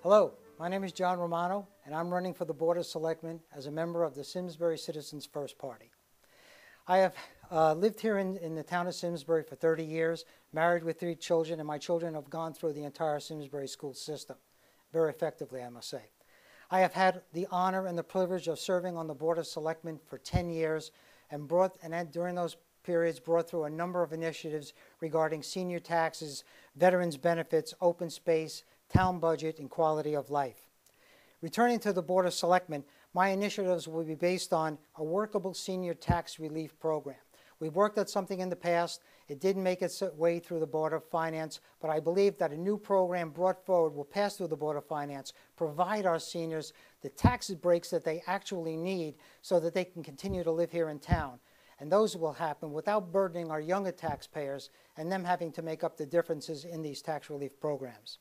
Hello, my name is John Romano, and I'm running for the Board of Selectmen as a member of the Simsbury Citizens First Party. I have lived here in the town of Simsbury for 30 years, married with 3 children, and my children have gone through the entire Simsbury school system, very effectively, I must say. I have had the honor and the privilege of serving on the Board of Selectmen for 10 years, and during those periods brought through a number of initiatives regarding senior taxes, veterans benefits, open space, town budget, and quality of life. Returning to the Board of Selectmen, my initiatives will be based on a workable senior tax relief program. We've worked at something in the past. It didn't make its way through the Board of Finance, but I believe that a new program brought forward will pass through the Board of Finance, provide our seniors the tax breaks that they actually need so that they can continue to live here in town. And those will happen without burdening our younger taxpayers and them having to make up the differences in these tax relief programs.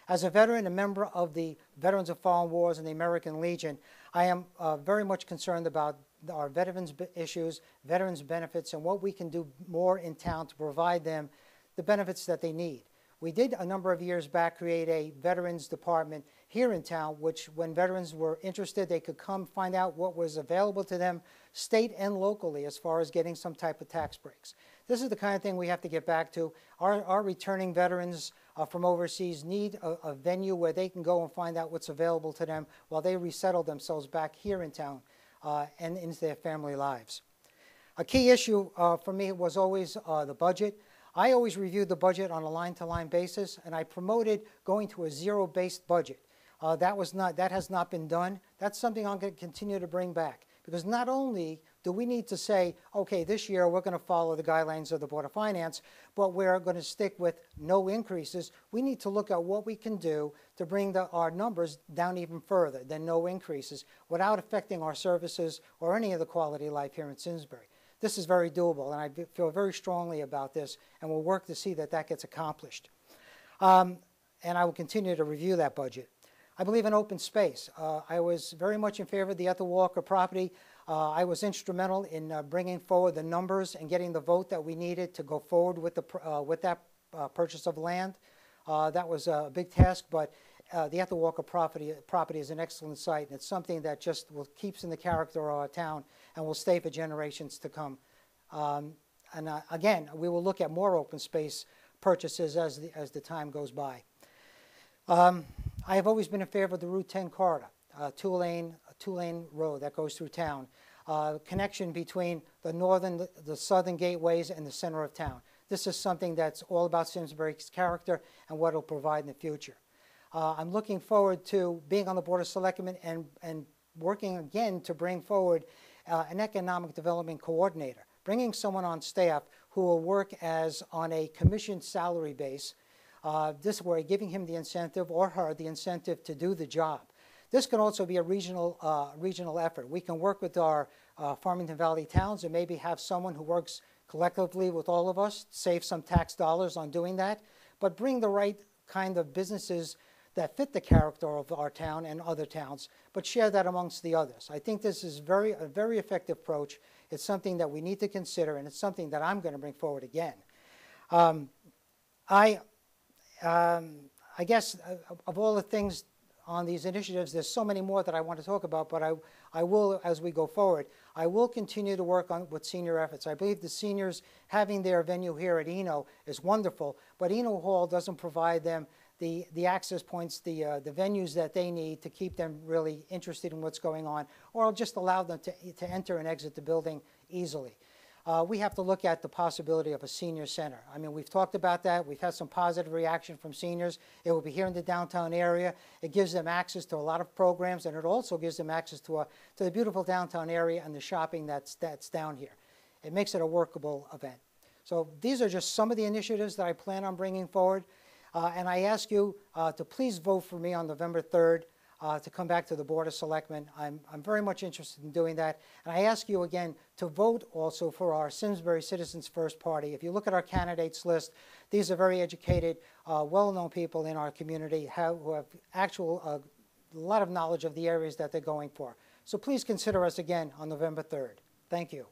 As a veteran, a member of the Veterans of Foreign Wars and the American Legion, I am very much concerned about our veterans issues, veterans benefits, and what we can do more in town to provide them the benefits that they need. We did a number of years back create a veterans department here in town, which when veterans were interested, they could come find out what was available to them state and locally as far as getting some type of tax breaks. This is the kind of thing we have to get back to. Our returning veterans from overseas need a venue where they can go and find out what's available to them while they resettle themselves back here in town and into their family lives. A key issue for me was always the budget. I always reviewed the budget on a line-to-line basis, and I promoted going to a zero-based budget. That has not been done. That's something I'm going to continue to bring back, because not only do we need to say, okay, this year we're going to follow the guidelines of the Board of Finance, but we're going to stick with no increases. We need to look at what we can do to bring our numbers down even further than no increases without affecting our services or any of the quality of life here in Simsbury. This is very doable, and I feel very strongly about this, and we'll work to see that that gets accomplished. And I will continue to review that budget. I believe in open space. I was very much in favor of the Ethel Walker property. I was instrumental in bringing forward the numbers and getting the vote that we needed to go forward with that purchase of land. That was a big task, but the Ethel Walker property is an excellent site, and it's something that just keeps in the character of our town and will stay for generations to come. Again, we will look at more open space purchases as the time goes by. I have always been in favor of the Route 10 corridor, two-lane road that goes through town, connection between the southern gateways and the center of town. This is something that's all about Simsbury's character and what it'll provide in the future. I'm looking forward to being on the Board of Selectmen and working again to bring forward an economic development coordinator, bringing someone on staff who will work on a commissioned salary base. This way, giving him the incentive or her the incentive to do the job. This can also be a regional effort. We can work with our Farmington Valley towns and maybe have someone who works collectively with all of us, save some tax dollars on doing that, but bring the right kind of businesses that fit the character of our town and other towns, but share that amongst the others. I think this is a very effective approach. It's something that we need to consider, and it's something that I'm going to bring forward again. I guess of all the things on these initiatives, there's so many more that I want to talk about, but I will, as we go forward, I will continue to work with senior efforts. I believe the seniors having their venue here at Eno is wonderful, but Eno Hall doesn't provide them the access points, the venues that they need to keep them really interested in what's going on, or just allow them to enter and exit the building easily. We have to look at the possibility of a senior center. I mean, we've talked about that. We've had some positive reaction from seniors. It will be here in the downtown area. It gives them access to a lot of programs, and it also gives them access to the beautiful downtown area and the shopping that's down here. It makes it a workable event. So these are just some of the initiatives that I plan on bringing forward. And I ask you to please vote for me on November 3rd. To come back to the Board of Selectmen. I'm very much interested in doing that. And I ask you again to vote also for our Simsbury Citizens First Party. If you look at our candidates list, these are very educated, well-known people in our community who have a lot of knowledge of the areas that they're going for. So please consider us again on November 3rd. Thank you.